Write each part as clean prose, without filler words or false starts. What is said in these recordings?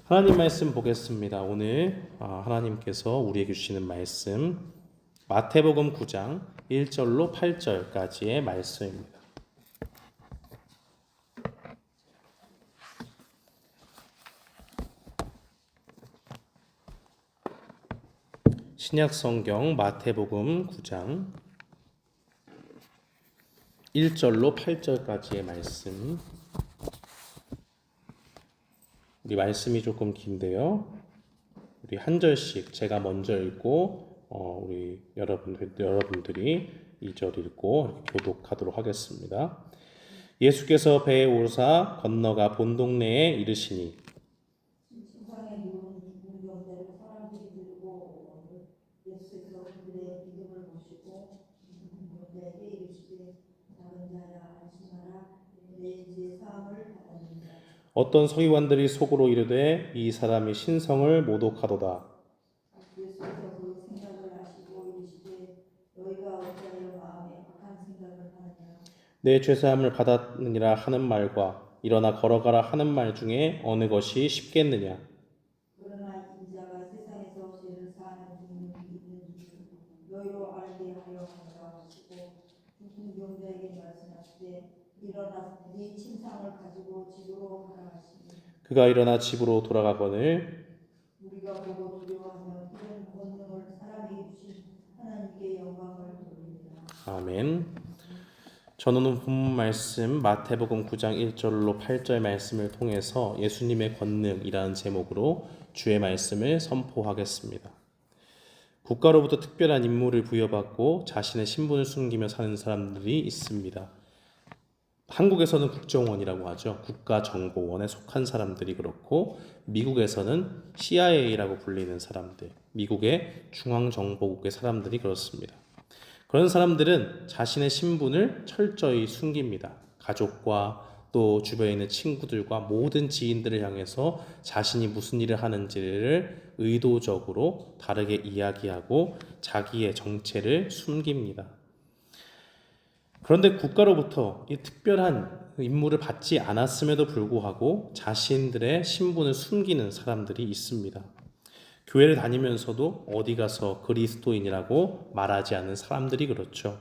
하나님 말씀 보겠습니다. 오늘 하나님께서 우리에게 주시는 말씀 마태복음 9장 1절로 8절까지의 말씀입니다. 신약성경 마태복음 9장 1절로 8절까지의 말씀. 우리 말씀이 조금 긴데요. 우리 한 절씩 제가 먼저 읽고 우리 여러분들이 2절 읽고 교독하도록 하겠습니다. 예수께서 배에 오르사 건너가 본 동네에 이르시니 어떤 서기관들이 속으로 이르되 이 사람이 신성을 모독하도다. 내 죄사함을 받았느니라 하는 말과 일어나 걸어가라 하는 말 중에 어느 것이 쉽겠느냐? 그러나 인자가 세상에서 죄를 사하는 중이 너희로 알게 하려 하노라 하시고 죽은 병자에게 말씀하시되 일어나 네 침상을 가지고 집으로 가라 하시니 그가 일어나 집으로 돌아가거늘 우리가 보고 두려워하며 이런 권능을 사람에게 주신 하나님께 영광을 돌립니다. 아멘. 저는 오늘 본문 말씀 마태복음 9장 1절로 8절 말씀을 통해서 예수님의 권능이라는 제목으로 주의 말씀을 선포하겠습니다. 국가로부터 특별한 임무를 부여받고 자신의 신분을 숨기며 사는 사람들이 있습니다. 한국에서는 국정원이라고 하죠. 국가정보원에 속한 사람들이 그렇고, 미국에서는 CIA라고 불리는 사람들, 미국의 중앙정보국의 사람들이 그렇습니다. 그런 사람들은 자신의 신분을 철저히 숨깁니다. 가족과 또 주변에 있는 친구들과 모든 지인들을 향해서 자신이 무슨 일을 하는지를 의도적으로 다르게 이야기하고 자기의 정체를 숨깁니다. 그런데 국가로부터 이 특별한 임무를 받지 않았음에도 불구하고 자신들의 신분을 숨기는 사람들이 있습니다. 교회를 다니면서도 어디 가서 그리스도인이라고 말하지 않는 사람들이 그렇죠.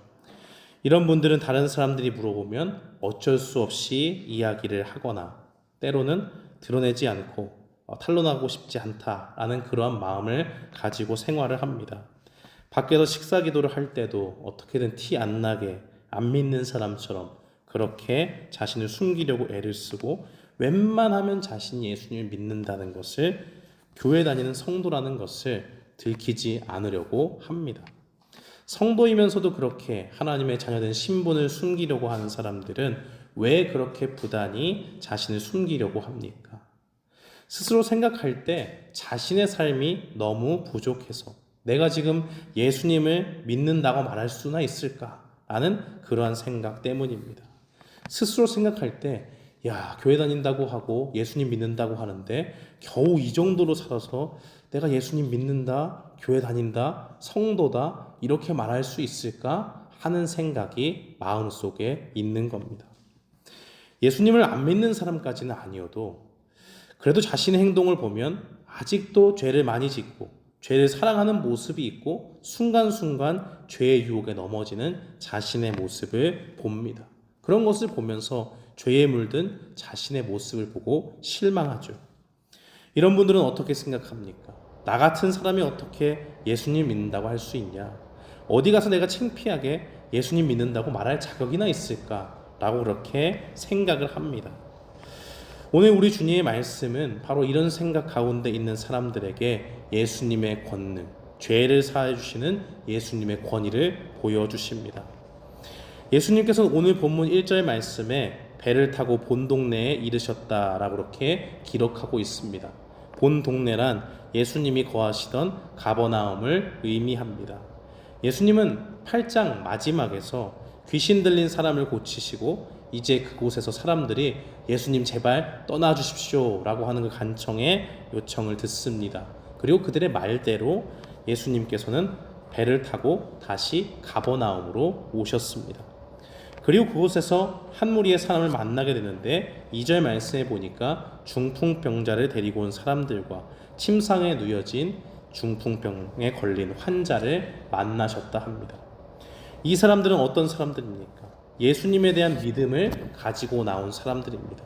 이런 분들은 다른 사람들이 물어보면 어쩔 수 없이 이야기를 하거나 때로는 드러내지 않고 탄로나고 싶지 않다라는 그러한 마음을 가지고 생활을 합니다. 밖에서 식사 기도를 할 때도 어떻게든 티 안 나게 안 믿는 사람처럼 그렇게 자신을 숨기려고 애를 쓰고 웬만하면 자신이 예수님을 믿는다는 것을, 교회 다니는 성도라는 것을 들키지 않으려고 합니다. 성도이면서도 그렇게 하나님의 자녀된 신분을 숨기려고 하는 사람들은 왜 그렇게 부단히 자신을 숨기려고 합니까? 스스로 생각할 때 자신의 삶이 너무 부족해서 내가 지금 예수님을 믿는다고 말할 수나 있을까? 라는 그러한 생각 때문입니다. 스스로 생각할 때 교회 다닌다고 하고 예수님 믿는다고 하는데 겨우 이 정도로 살아서 내가 예수님 믿는다, 교회 다닌다, 성도다 이렇게 말할 수 있을까 하는 생각이 마음속에 있는 겁니다. 예수님을 안 믿는 사람까지는 아니어도 그래도 자신의 행동을 보면 아직도 죄를 많이 짓고 죄를 사랑하는 모습이 있고 순간순간 죄의 유혹에 넘어지는 자신의 모습을 봅니다. 그런 것을 보면서 죄에 물든 자신의 모습을 보고 실망하죠. 이런 분들은 어떻게 생각합니까? 나 같은 사람이 어떻게 예수님 믿는다고 할 수 있냐? 어디 가서 내가 창피하게 예수님 믿는다고 말할 자격이나 있을까? 라고 그렇게 생각을 합니다. 오늘 우리 주님의 말씀은 바로 이런 생각 가운데 있는 사람들에게 예수님의 권능, 죄를 사해 주시는 예수님의 권위를 보여주십니다. 예수님께서는 오늘 본문 1절 말씀에 배를 타고 본 동네에 이르셨다라고 그렇게 기록하고 있습니다. 본 동네란 예수님이 거하시던 가버나움을 의미합니다. 예수님은 8장 마지막에서 귀신 들린 사람을 고치시고 이제 그곳에서 사람들이 예수님 제발 떠나주십시오 라고 하는 그 간청의 요청을 듣습니다. 그리고 그들의 말대로 예수님께서는 배를 타고 다시 가버나움으로 오셨습니다. 그리고 그곳에서 한 무리의 사람을 만나게 되는데 2절 말씀에 보니까 중풍병자를 데리고 온 사람들과 침상에 누워진 중풍병에 걸린 환자를 만나셨다 합니다. 이 사람들은 어떤 사람들입니까? 예수님에 대한 믿음을 가지고 나온 사람들입니다.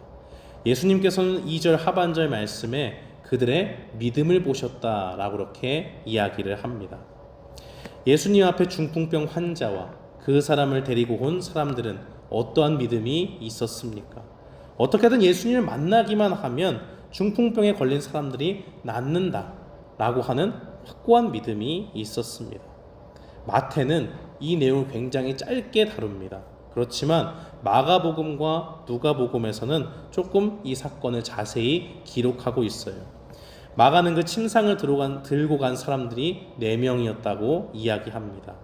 예수님께서는 2절 하반절 말씀에 그들의 믿음을 보셨다라고 그렇게 이야기를 합니다. 예수님 앞에 중풍병 환자와 그 사람을 데리고 온 사람들은 어떠한 믿음이 있었습니까? 어떻게든 예수님을 만나기만 하면 중풍병에 걸린 사람들이 낫는다라고 하는 확고한 믿음이 있었습니다. 마태는 이 내용을 굉장히 짧게 다룹니다. 그렇지만 마가복음과 누가복음에서는 조금 이 사건을 자세히 기록하고 있어요. 마가는 그 침상을 들고 간 사람들이 4명이었다고 이야기합니다.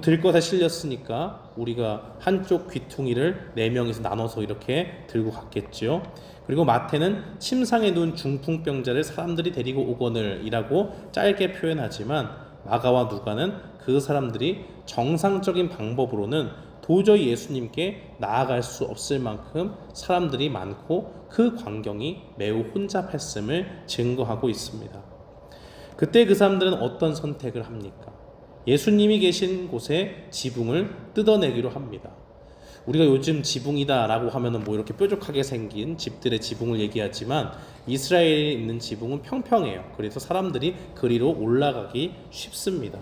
들것에 실렸으니까 우리가 한쪽 귀퉁이를 4명이서 나눠서 이렇게 들고 갔겠죠. 그리고 마태는 침상에 누운 중풍병자를 사람들이 데리고 오거늘 이라고 짧게 표현하지만 마가와 누가는 그 사람들이 정상적인 방법으로는 도저히 예수님께 나아갈 수 없을 만큼 사람들이 많고 그 광경이 매우 혼잡했음을 증거하고 있습니다. 그때 그 사람들은 어떤 선택을 합니까? 예수님이 계신 곳에 지붕을 뜯어내기로 합니다. 우리가 요즘 지붕이다 라고 하면은 뭐 이렇게 뾰족하게 생긴 집들의 지붕을 얘기하지만 이스라엘에 있는 지붕은 평평해요. 그래서 사람들이 그 위로 올라가기 쉽습니다.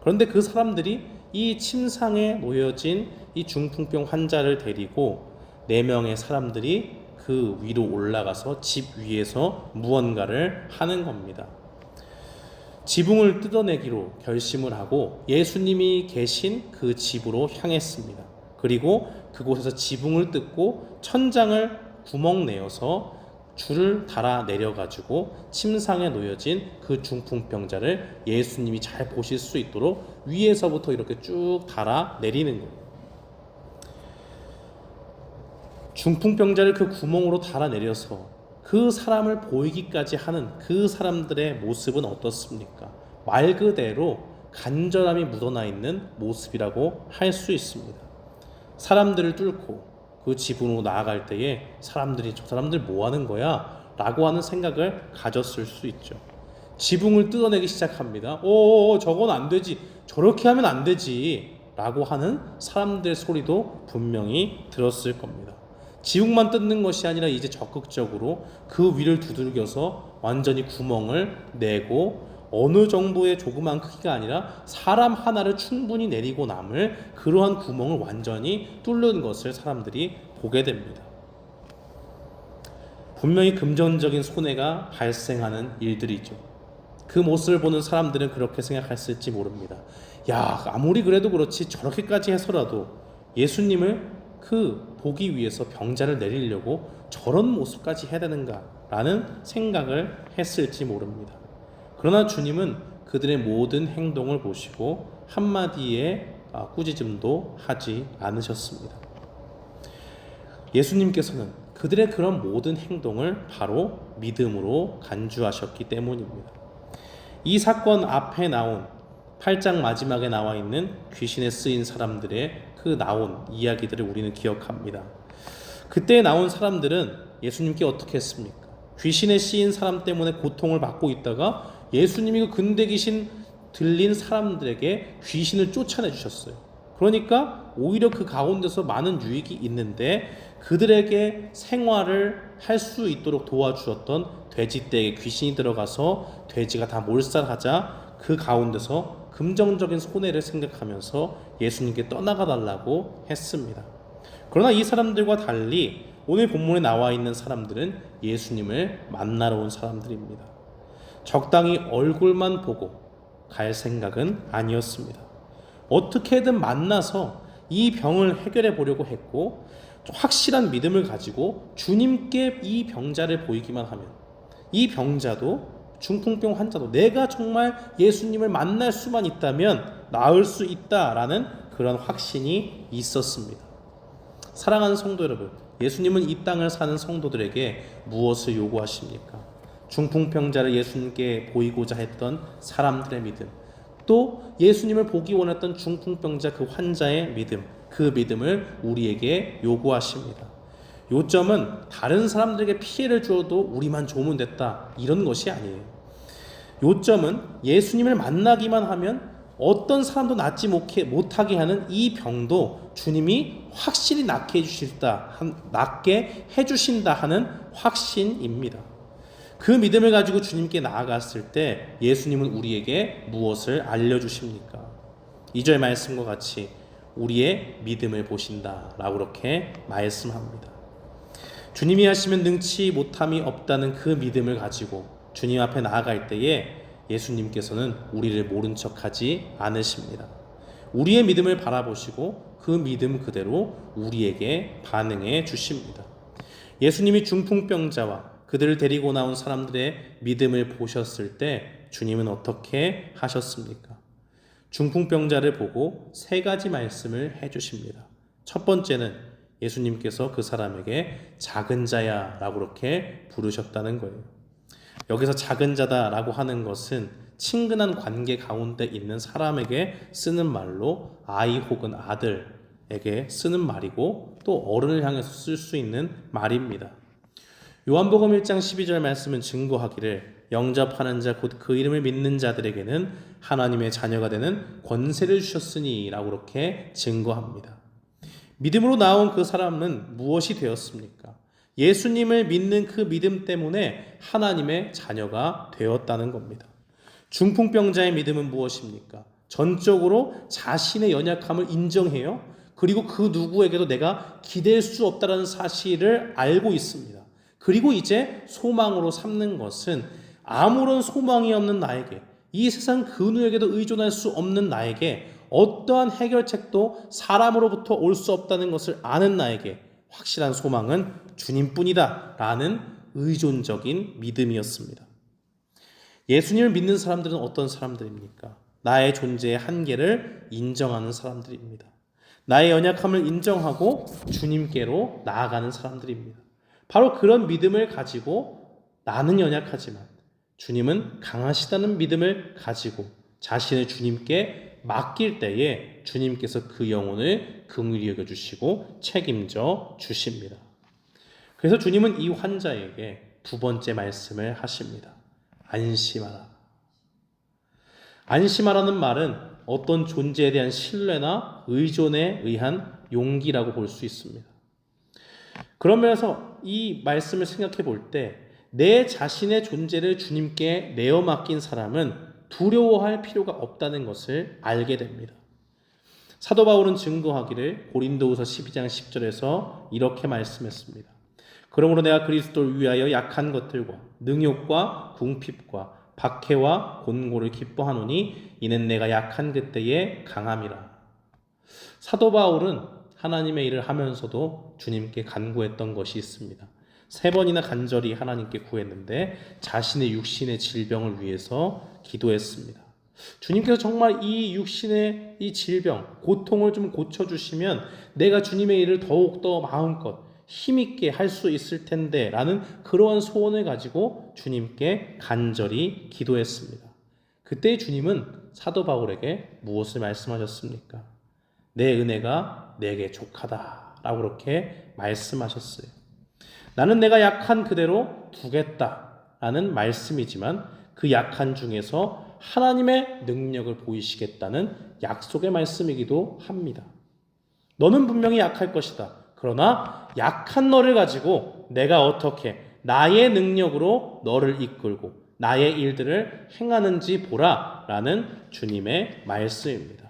그런데 그 사람들이 이 침상에 놓여진 이 중풍병 환자를 데리고 4명의 사람들이 그 위로 올라가서 집 위에서 무언가를 하는 겁니다. 지붕을 뜯어내기로 결심을 하고 예수님이 계신 그 집으로 향했습니다. 그리고 그곳에서 지붕을 뜯고 천장을 구멍 내어서 줄을 달아 내려가지고 침상에 놓여진 그 중풍병자를 예수님이 잘 보실 수 있도록 위에서부터 이렇게 쭉 달아 내리는 거예요. 중풍병자를 그 구멍으로 달아 내려서 그 사람을 보이기까지 하는 그 사람들의 모습은 어떻습니까? 말 그대로 간절함이 묻어나 있는 모습이라고 할 수 있습니다. 사람들을 뚫고 그 지붕으로 나아갈 때에 사람들이 저 사람들 뭐 하는 거야? 라고 하는 생각을 가졌을 수 있죠. 지붕을 뜯어내기 시작합니다. 저건 안 되지. 저렇게 하면 안 되지. 라고 하는 사람들의 소리도 분명히 들었을 겁니다. 지붕만 뜯는 것이 아니라 이제 적극적으로 그 위를 두들겨서 완전히 구멍을 내고 어느 정도의 조그만 크기가 아니라 사람 하나를 충분히 내리고 남을 그러한 구멍을 완전히 뚫는 것을 사람들이 보게 됩니다. 분명히 금전적인 손해가 발생하는 일들이죠. 그 모습을 보는 사람들은 그렇게 생각했을지 모릅니다. 야, 아무리 그래도 그렇지 저렇게까지 해서라도 예수님을 그 보기 위해서 병자를 내리려고 저런 모습까지 해야 되는가 라는 생각을 했을지 모릅니다. 그러나 주님은 그들의 모든 행동을 보시고 한마디의 꾸짖음도 하지 않으셨습니다. 예수님께서는 그들의 그런 모든 행동을 바로 믿음으로 간주하셨기 때문입니다. 이 사건 앞에 나온 8장 마지막에 나와 있는 귀신에 쓰인 사람들의 그 나온 이야기들을 우리는 기억합니다. 그때 나온 사람들은 예수님께 어떻게 했습니까? 귀신에 씌인 사람 때문에 고통을 받고 있다가 예수님이 그 근대 귀신 들린 사람들에게 귀신을 쫓아내 주셨어요. 그러니까 오히려 그 가운데서 많은 유익이 있는데 그들에게 생활을 할 수 있도록 도와주었던 돼지떼에게 귀신이 들어가서 돼지가 다 몰살하자 그 가운데서 금전적인 손해를 생각하면서 예수님께 떠나가 달라고 했습니다. 그러나 이 사람들과 달리 오늘 본문에 나와 있는 사람들은 예수님을 만나러 온 사람들입니다. 적당히 얼굴만 보고 갈 생각은 아니었습니다. 어떻게든 만나서 이 병을 해결해 보려고 했고 확실한 믿음을 가지고 주님께 이 병자를 보이기만 하면 이 병자도 중풍병 환자도 내가 정말 예수님을 만날 수만 있다면 나을 수 있다라는 그런 확신이 있었습니다. 사랑하는 성도 여러분, 예수님은 이 땅을 사는 성도들에게 무엇을 요구하십니까? 중풍병자를 예수님께 보이고자 했던 사람들의 믿음, 또 예수님을 보기 원했던 중풍병자 그 환자의 믿음, 그 믿음을 우리에게 요구하십니다. 요점은 다른 사람들에게 피해를 주어도 우리만 좋으면 됐다, 이런 것이 아니에요. 요점은 예수님을 만나기만 하면 어떤 사람도 낫지 못하게 하는 이 병도 주님이 확실히 낫게 해주신다 하는 확신입니다. 그 믿음을 가지고 주님께 나아갔을 때 예수님은 우리에게 무엇을 알려주십니까? 2절 말씀과 같이 우리의 믿음을 보신다 라고 그렇게 말씀합니다. 주님이 하시면 능치 못함이 없다는 그 믿음을 가지고 주님 앞에 나아갈 때에 예수님께서는 우리를 모른 척하지 않으십니다. 우리의 믿음을 바라보시고 그 믿음 그대로 우리에게 반응해 주십니다. 예수님이 중풍병자와 그들을 데리고 나온 사람들의 믿음을 보셨을 때 주님은 어떻게 하셨습니까? 중풍병자를 보고 세 가지 말씀을 해주십니다. 첫 번째는 예수님께서 그 사람에게 작은 자야 라고 그렇게 부르셨다는 거예요. 여기서 작은 자다라고 하는 것은 친근한 관계 가운데 있는 사람에게 쓰는 말로 아이 혹은 아들에게 쓰는 말이고 또 어른을 향해서 쓸 수 있는 말입니다. 요한복음 1장 12절 말씀은 증거하기를 영접하는 자 곧 그 이름을 믿는 자들에게는 하나님의 자녀가 되는 권세를 주셨으니 라고 그렇게 증거합니다. 믿음으로 나온 그 사람은 무엇이 되었습니까? 예수님을 믿는 그 믿음 때문에 하나님의 자녀가 되었다는 겁니다. 중풍병자의 믿음은 무엇입니까? 전적으로 자신의 연약함을 인정해요. 그리고 그 누구에게도 내가 기댈 수 없다는 사실을 알고 있습니다. 그리고 이제 소망으로 삼는 것은 아무런 소망이 없는 나에게, 이 세상 그 누구에게도 의존할 수 없는 나에게 어떠한 해결책도 사람으로부터 올 수 없다는 것을 아는 나에게 확실한 소망은 주님뿐이다 라는 의존적인 믿음이었습니다. 예수님을 믿는 사람들은 어떤 사람들입니까? 나의 존재의 한계를 인정하는 사람들입니다. 나의 연약함을 인정하고 주님께로 나아가는 사람들입니다. 바로 그런 믿음을 가지고 나는 연약하지만 주님은 강하시다는 믿음을 가지고 자신을 주님께 맡길 때에 주님께서 그 영혼을 긍휼히 여겨주시고 책임져 주십니다. 그래서 주님은 이 환자에게 두 번째 말씀을 하십니다. 안심하라. 안심하라는 말은 어떤 존재에 대한 신뢰나 의존에 의한 용기라고 볼 수 있습니다. 그런 면에서 이 말씀을 생각해 볼 때 내 자신의 존재를 주님께 내어 맡긴 사람은 두려워할 필요가 없다는 것을 알게 됩니다. 사도 바울은 증거하기를 고린도후서 12장 10절에서 이렇게 말씀했습니다. 그러므로 내가 그리스도를 위하여 약한 것들과 능욕과 궁핍과 박해와 곤고를 기뻐하노니 이는 내가 약한 그때에 강함이라. 사도 바울은 하나님의 일을 하면서도 주님께 간구했던 것이 있습니다. 3번이나 간절히 하나님께 구했는데 자신의 육신의 질병을 위해서 기도했습니다. 주님께서 정말 이 육신의 이 질병, 고통을 좀 고쳐주시면 내가 주님의 일을 더욱더 마음껏 힘있게 할 수 있을 텐데 라는 그러한 소원을 가지고 주님께 간절히 기도했습니다. 그때 주님은 사도 바울에게 무엇을 말씀하셨습니까? 내 은혜가 내게 족하다 라고 그렇게 말씀하셨어요. 나는 내가 약한 그대로 두겠다 라는 말씀이지만 그 약한 중에서 하나님의 능력을 보이시겠다는 약속의 말씀이기도 합니다. 너는 분명히 약할 것이다. 그러나 약한 너를 가지고 내가 어떻게 나의 능력으로 너를 이끌고 나의 일들을 행하는지 보라 라는 주님의 말씀입니다.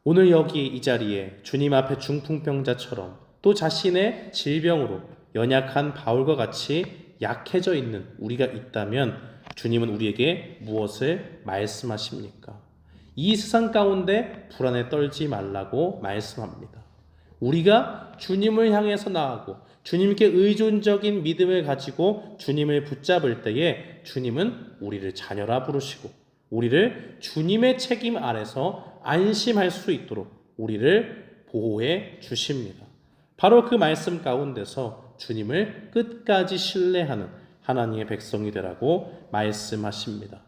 오늘 여기 이 자리에 주님 앞에 중풍병자처럼 또 자신의 질병으로 연약한 바울과 같이 약해져 있는 우리가 있다면 주님은 우리에게 무엇을 말씀하십니까? 이 세상 가운데 불안에 떨지 말라고 말씀합니다. 우리가 주님을 향해서 나아가고 주님께 의존적인 믿음을 가지고 주님을 붙잡을 때에 주님은 우리를 자녀라 부르시고 우리를 주님의 책임 아래서 안심할 수 있도록 우리를 보호해 주십니다. 바로 그 말씀 가운데서 주님을 끝까지 신뢰하는 하나님의 백성이 되라고 말씀하십니다.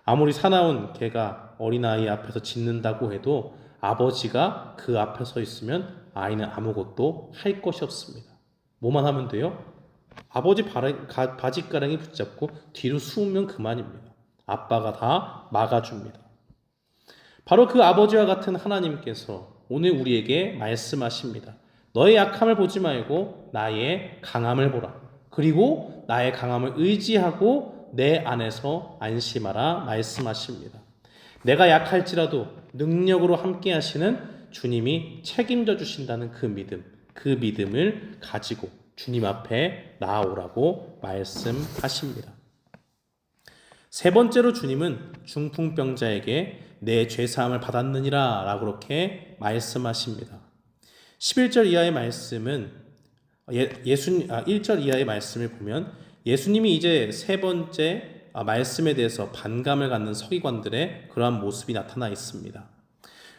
아무리 사나운 개가 어린아이 앞에서 짖는다고 해도 아버지가 그 앞에 서 있으면 아이는 아무것도 할 것이 없습니다. 뭐만 하면 돼요? 아버지 바지가랑이 붙잡고 뒤로 숨으면 그만입니다. 아빠가 다 막아줍니다. 바로 그 아버지와 같은 하나님께서 오늘 우리에게 말씀하십니다. 너의 약함을 보지 말고 나의 강함을 보라. 그리고 나의 강함을 의지하고 내 안에서 안심하라 말씀하십니다. 내가 약할지라도 능력으로 함께 하시는 주님이 책임져 주신다는 그 믿음을 가지고 주님 앞에 나아오라고 말씀하십니다. 세 번째로 주님은 중풍병자에게 내 죄사함을 받았느니라 라고 그렇게 말씀하십니다. 11절 이하의 말씀은 1절 이하의 말씀을 보면 예수님이 이제 세 번째 말씀에 대해서 반감을 갖는 서기관들의 그러한 모습이 나타나 있습니다.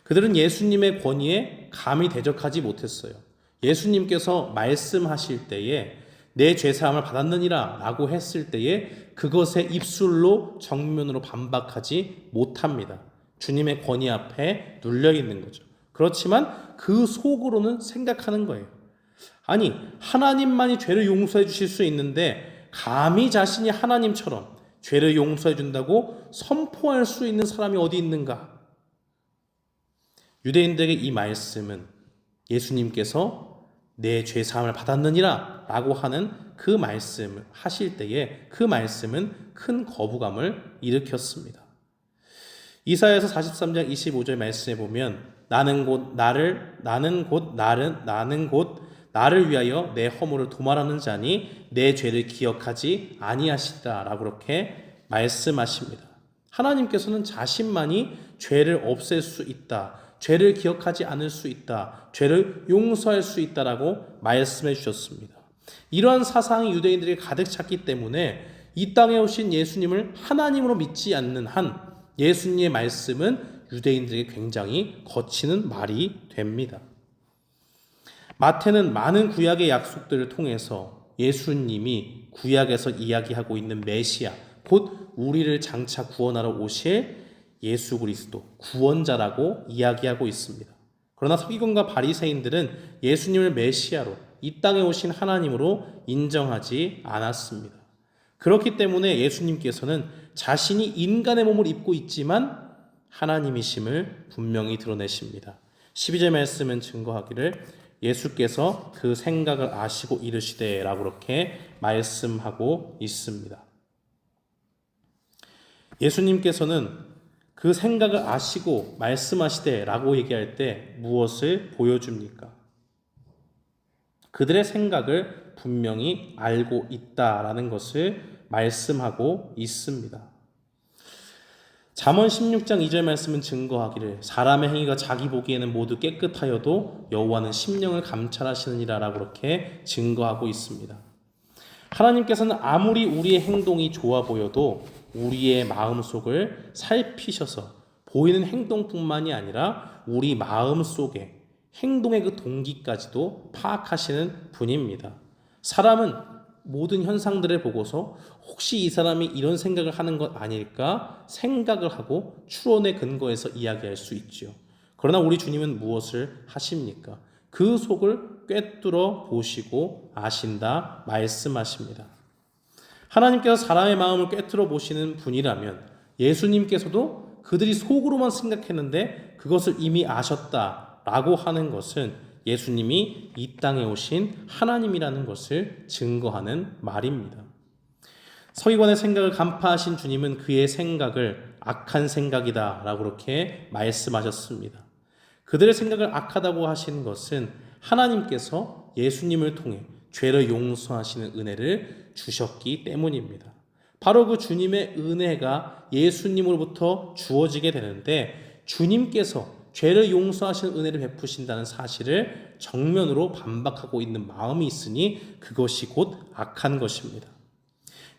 그들은 예수님의 권위에 감히 대적하지 못했어요. 예수님께서 말씀하실 때에 내 죄사함을 받았느니라 라고 했을 때에 그것에 입술로 정면으로 반박하지 못합니다. 주님의 권위 앞에 눌려 있는 거죠. 그렇지만 그 속으로는 생각하는 거예요. 아니, 하나님만이 죄를 용서해 주실 수 있는데 감히 자신이 하나님처럼 죄를 용서해 준다고 선포할 수 있는 사람이 어디 있는가? 유대인들에게 이 말씀은 예수님께서 내 죄사함을 받았느니라 라고 하는 그 말씀을 하실 때에 그 말씀은 큰 거부감을 일으켰습니다. 이사야서 43장 25절 말씀에 보면 나는 곧 나를 위하여 내 허물을 도말하는 자니 내 죄를 기억하지 아니하시다 라고 그렇게 말씀하십니다. 하나님께서는 자신만이 죄를 없앨 수 있다, 죄를 기억하지 않을 수 있다, 죄를 용서할 수 있다라고 말씀해 주셨습니다. 이러한 사상이 유대인들에게 가득 찼기 때문에 이 땅에 오신 예수님을 하나님으로 믿지 않는 한 예수님의 말씀은 유대인들에게 굉장히 거치는 말이 됩니다. 마태는 많은 구약의 약속들을 통해서 예수님이 구약에서 이야기하고 있는 메시아, 곧 우리를 장차 구원하러 오실 예수 그리스도, 구원자라고 이야기하고 있습니다. 그러나 서기관과 바리새인들은 예수님을 메시아로, 이 땅에 오신 하나님으로 인정하지 않았습니다. 그렇기 때문에 예수님께서는 자신이 인간의 몸을 입고 있지만 하나님이심을 분명히 드러내십니다. 12절 말씀은 증거하기를 예수께서 그 생각을 아시고 이르시되 라고 그렇게 말씀하고 있습니다. 예수님께서는 그 생각을 아시고 말씀하시되 라고 얘기할 때 무엇을 보여줍니까? 그들의 생각을 분명히 알고 있다라는 것을 말씀하고 있습니다. 잠언 16장 2절 말씀은 증거하기를 사람의 행위가 자기 보기에는 모두 깨끗하여도 여호와는 심령을 감찰하시느니라 라고 그렇게 증거하고 있습니다. 하나님께서는 아무리 우리의 행동이 좋아 보여도 우리의 마음속을 살피셔서 보이는 행동뿐만이 아니라 우리 마음속에 행동의 그 동기까지도 파악하시는 분입니다. 사람은 모든 현상들을 보고서 혹시 이 사람이 이런 생각을 하는 것 아닐까 생각을 하고 추론의 근거에서 이야기할 수 있죠. 그러나 우리 주님은 무엇을 하십니까? 그 속을 꿰뚫어 보시고 아신다 말씀하십니다. 하나님께서 사람의 마음을 꿰뚫어 보시는 분이라면 예수님께서도 그들이 속으로만 생각했는데 그것을 이미 아셨다라고 하는 것은 예수님이 이 땅에 오신 하나님이라는 것을 증거하는 말입니다. 서기관의 생각을 간파하신 주님은 그의 생각을 악한 생각이다 라고 그렇게 말씀하셨습니다. 그들의 생각을 악하다고 하신 것은 하나님께서 예수님을 통해 죄를 용서하시는 은혜를 주셨기 때문입니다. 바로 그 주님의 은혜가 예수님으로부터 주어지게 되는데 주님께서 죄를 용서하시는 은혜를 베푸신다는 사실을 정면으로 반박하고 있는 마음이 있으니 그것이 곧 악한 것입니다.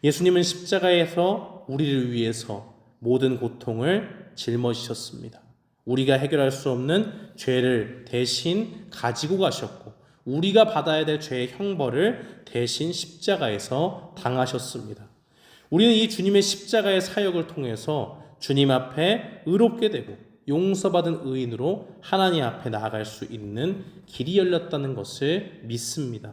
예수님은 십자가에서 우리를 위해서 모든 고통을 짊어지셨습니다. 우리가 해결할 수 없는 죄를 대신 가지고 가셨고 우리가 받아야 될 죄의 형벌을 대신 십자가에서 당하셨습니다. 우리는 이 주님의 십자가의 사역을 통해서 주님 앞에 의롭게 되고 용서받은 의인으로 하나님 앞에 나아갈 수 있는 길이 열렸다는 것을 믿습니다.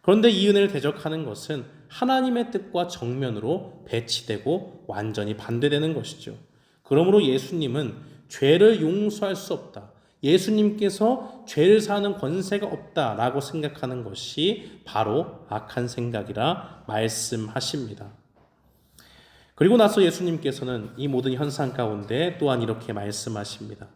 그런데 이 은혜를 대적하는 것은 하나님의 뜻과 정면으로 배치되고 완전히 반대되는 것이죠. 그러므로 예수님은 죄를 용서할 수 없다, 예수님께서 죄를 사하는 권세가 없다라고 생각하는 것이 바로 악한 생각이라 말씀하십니다. 그리고 나서 예수님께서는 이 모든 현상 가운데 또한 이렇게 말씀하십니다.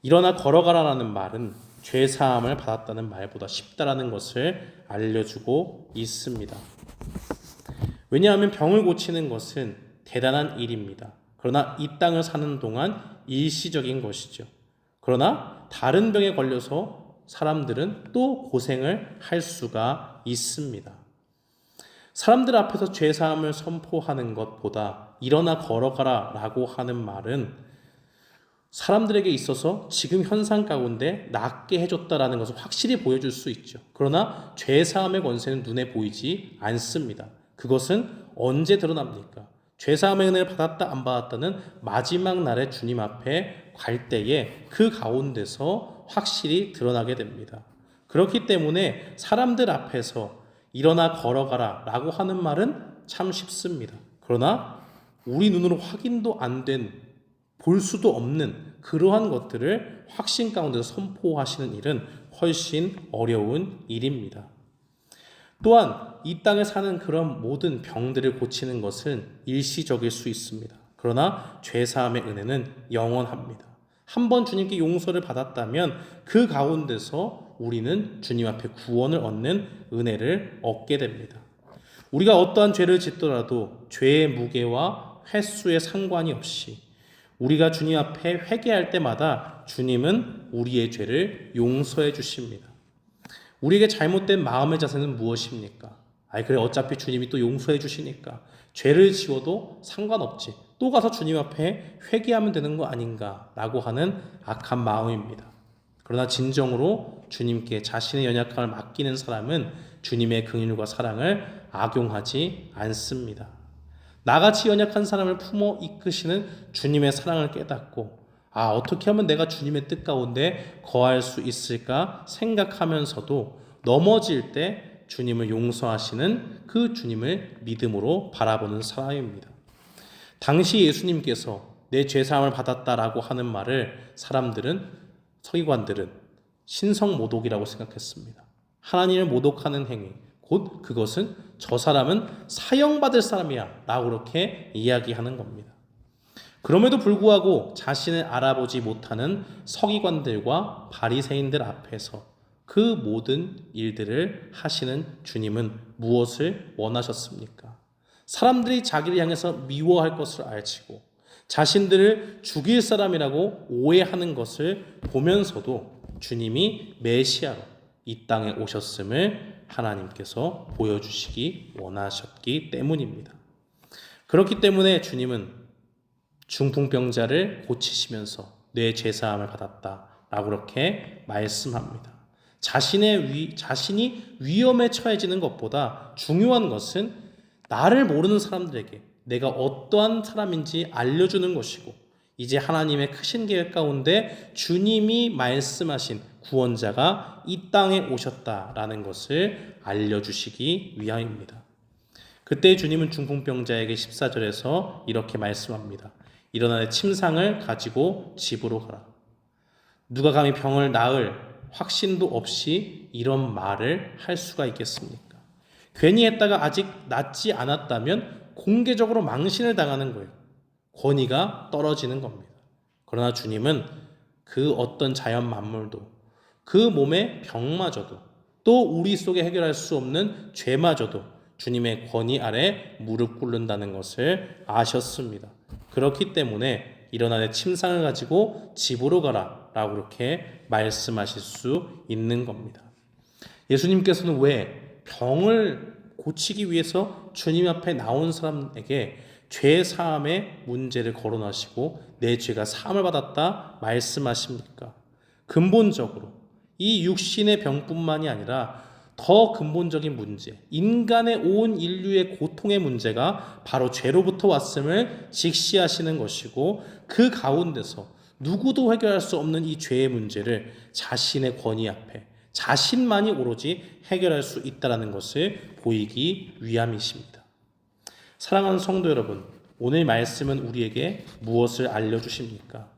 일어나 걸어가라라는 말은 죄 사함을 받았다는 말보다 쉽다라는 것을 알려주고 있습니다. 왜냐하면 병을 고치는 것은 대단한 일입니다. 그러나 이 땅을 사는 동안 일시적인 것이죠. 그러나 다른 병에 걸려서 사람들은 또 고생을 할 수가 있습니다. 사람들 앞에서 죄사함을 선포하는 것보다 일어나 걸어가라 라고 하는 말은 사람들에게 있어서 지금 현상 가운데 낫게 해줬다라는 것을 확실히 보여줄 수 있죠. 그러나 죄사함의 권세는 눈에 보이지 않습니다. 그것은 언제 드러납니까? 죄사함의 은혜를 받았다 안 받았다는 마지막 날에 주님 앞에 갈 때에 그 가운데서 확실히 드러나게 됩니다. 그렇기 때문에 사람들 앞에서 일어나 걸어가라 라고 하는 말은 참 쉽습니다. 그러나 우리 눈으로 확인도 안 된, 볼 수도 없는 그러한 것들을 확신 가운데서 선포하시는 일은 훨씬 어려운 일입니다. 또한 이 땅에 사는 그런 모든 병들을 고치는 것은 일시적일 수 있습니다. 그러나 죄사함의 은혜는 영원합니다. 한번 주님께 용서를 받았다면 그 가운데서 우리는 주님 앞에 구원을 얻는 은혜를 얻게 됩니다. 우리가 어떠한 죄를 짓더라도 죄의 무게와 횟수에 상관이 없이 우리가 주님 앞에 회개할 때마다 주님은 우리의 죄를 용서해 주십니다. 우리에게 잘못된 마음의 자세는 무엇입니까? 그래 어차피 주님이 또 용서해 주시니까 죄를 지어도 상관없지, 또 가서 주님 앞에 회개하면 되는 거 아닌가 라고 하는 악한 마음입니다. 그러나 진정으로 주님께 자신의 연약함을 맡기는 사람은 주님의 긍휼과 사랑을 악용하지 않습니다. 나같이 연약한 사람을 품어 이끄시는 주님의 사랑을 깨닫고 어떻게 하면 내가 주님의 뜻 가운데 거할 수 있을까 생각하면서도 넘어질 때 주님을 용서하시는 그 주님을 믿음으로 바라보는 사람입니다. 당시 예수님께서 내 죄사함을 받았다라고 하는 말을 서기관들은 신성모독이라고 생각했습니다. 하나님을 모독하는 행위, 곧 그것은 저 사람은 사형받을 사람이야 라고 그렇게 이야기하는 겁니다. 그럼에도 불구하고 자신을 알아보지 못하는 서기관들과 바리새인들 앞에서 그 모든 일들을 하시는 주님은 무엇을 원하셨습니까? 사람들이 자기를 향해서 미워할 것을 알지고 자신들을 죽일 사람이라고 오해하는 것을 보면서도 주님이 메시아로 이 땅에 오셨음을 하나님께서 보여주시기 원하셨기 때문입니다. 그렇기 때문에 주님은 중풍병자를 고치시면서 내 죄사함을 받았다라고 그렇게 말씀합니다. 자신이 위험에 처해지는 것보다 중요한 것은 나를 모르는 사람들에게 내가 어떠한 사람인지 알려주는 것이고, 이제 하나님의 크신 계획 가운데 주님이 말씀하신 구원자가 이 땅에 오셨다라는 것을 알려주시기 위함입니다. 그때 주님은 중풍병자에게 14절에서 이렇게 말씀합니다. 일어나 내 침상을 가지고 집으로 가라. 누가 감히 병을 나을 확신도 없이 이런 말을 할 수가 있겠습니까? 괜히 했다가 아직 낫지 않았다면 공개적으로 망신을 당하는 거예요. 권위가 떨어지는 겁니다. 그러나 주님은 그 어떤 자연 만물도, 그 몸의 병마저도, 또 우리 속에 해결할 수 없는 죄마저도 주님의 권위 아래 무릎 꿇는다는 것을 아셨습니다. 그렇기 때문에 일어나 내 침상을 가지고 집으로 가라 라고 그렇게 말씀하실 수 있는 겁니다. 예수님께서는 왜 병을 고치기 위해서 주님 앞에 나온 사람에게 죄 사함의 문제를 거론하시고 내 죄가 사함을 받았다 말씀하십니까? 근본적으로 이 육신의 병뿐만이 아니라 더 근본적인 문제, 인간의 온 인류의 고통의 문제가 바로 죄로부터 왔음을 직시하시는 것이고, 그 가운데서 누구도 해결할 수 없는 이 죄의 문제를 자신의 권위 앞에 자신만이 오로지 해결할 수 있다는 것을 보이기 위함이십니다. 사랑하는 성도 여러분, 오늘 말씀은 우리에게 무엇을 알려주십니까?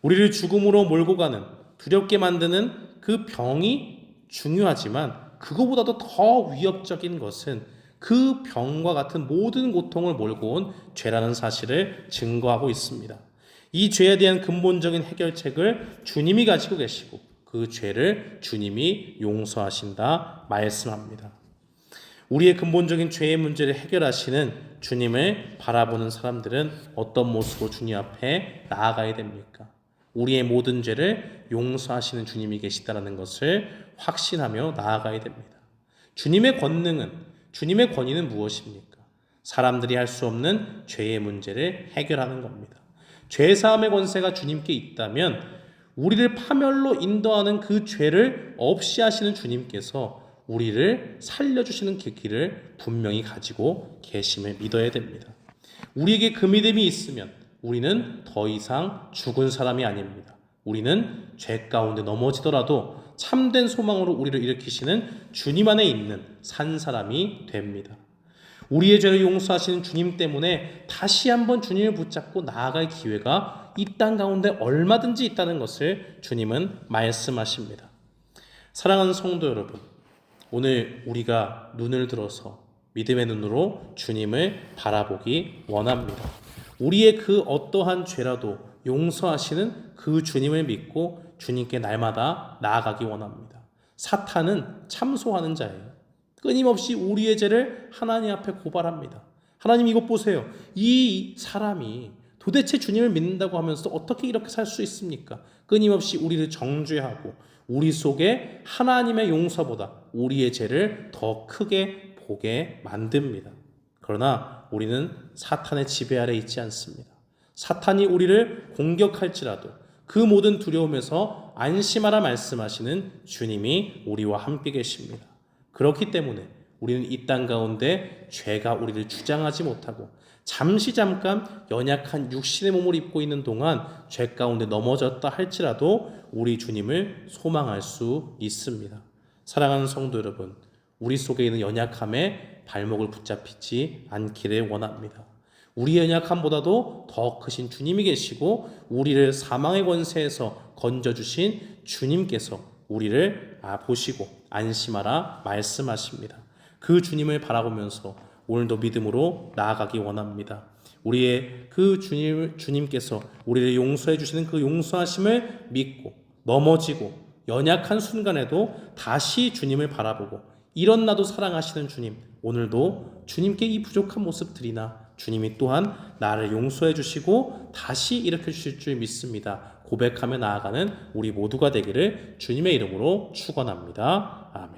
우리를 죽음으로 몰고 가는, 두렵게 만드는 그 병이 중요하지만 그거보다도 더 위협적인 것은 그 병과 같은 모든 고통을 몰고 온 죄라는 사실을 증거하고 있습니다. 이 죄에 대한 근본적인 해결책을 주님이 가지고 계시고 그 죄를 주님이 용서하신다 말씀합니다. 우리의 근본적인 죄의 문제를 해결하시는 주님을 바라보는 사람들은 어떤 모습으로 주님 앞에 나아가야 됩니까? 우리의 모든 죄를 용서하시는 주님이 계시다는 것을 확신하며 나아가야 됩니다. 주님의 권능은, 주님의 권위는 무엇입니까? 사람들이 할 수 없는 죄의 문제를 해결하는 겁니다. 죄사함의 권세가 주님께 있다면 우리를 파멸로 인도하는 그 죄를 없이 하시는 주님께서 우리를 살려주시는 길을 분명히 가지고 계심을 믿어야 됩니다. 우리에게 그 믿음이 있으면 우리는 더 이상 죽은 사람이 아닙니다. 우리는 죄 가운데 넘어지더라도 참된 소망으로 우리를 일으키시는 주님 안에 있는 산 사람이 됩니다. 우리의 죄를 용서하시는 주님 때문에 다시 한번 주님을 붙잡고 나아갈 기회가 이 땅 가운데 얼마든지 있다는 것을 주님은 말씀하십니다. 사랑하는 성도 여러분, 오늘 우리가 눈을 들어서 믿음의 눈으로 주님을 바라보기 원합니다. 우리의 그 어떠한 죄라도 용서하시는 그 주님을 믿고 주님께 날마다 나아가기 원합니다. 사탄은 참소하는 자예요. 끊임없이 우리의 죄를 하나님 앞에 고발합니다. 하나님 이것 보세요. 이 사람이 도대체 주님을 믿는다고 하면서 어떻게 이렇게 살 수 있습니까? 끊임없이 우리를 정죄하고 우리 속에 하나님의 용서보다 우리의 죄를 더 크게 보게 만듭니다. 그러나 우리는 사탄의 지배 아래 있지 않습니다. 사탄이 우리를 공격할지라도 그 모든 두려움에서 안심하라 말씀하시는 주님이 우리와 함께 계십니다. 그렇기 때문에 우리는 이 땅 가운데 죄가 우리를 주장하지 못하고 잠깐 연약한 육신의 몸을 입고 있는 동안 죄 가운데 넘어졌다 할지라도 우리 주님을 소망할 수 있습니다. 사랑하는 성도 여러분, 우리 속에 있는 연약함에 발목을 붙잡히지 않기를 원합니다. 우리의 연약함보다도 더 크신 주님이 계시고 우리를 사망의 권세에서 건져주신 주님께서 우리를 보시고 안심하라 말씀하십니다. 그 주님을 바라보면서 오늘도 믿음으로 나아가기 원합니다. 우리의 그 주님께서 우리를 용서해 주시는 그 용서하심을 믿고 넘어지고 연약한 순간에도 다시 주님을 바라보고 이런 나도 사랑하시는 주님, 오늘도 주님께 이 부족한 모습들이나 주님이 또한 나를 용서해 주시고 다시 일으켜 주실 줄 믿습니다. 고백하며 나아가는 우리 모두가 되기를 주님의 이름으로 축원합니다. 아멘.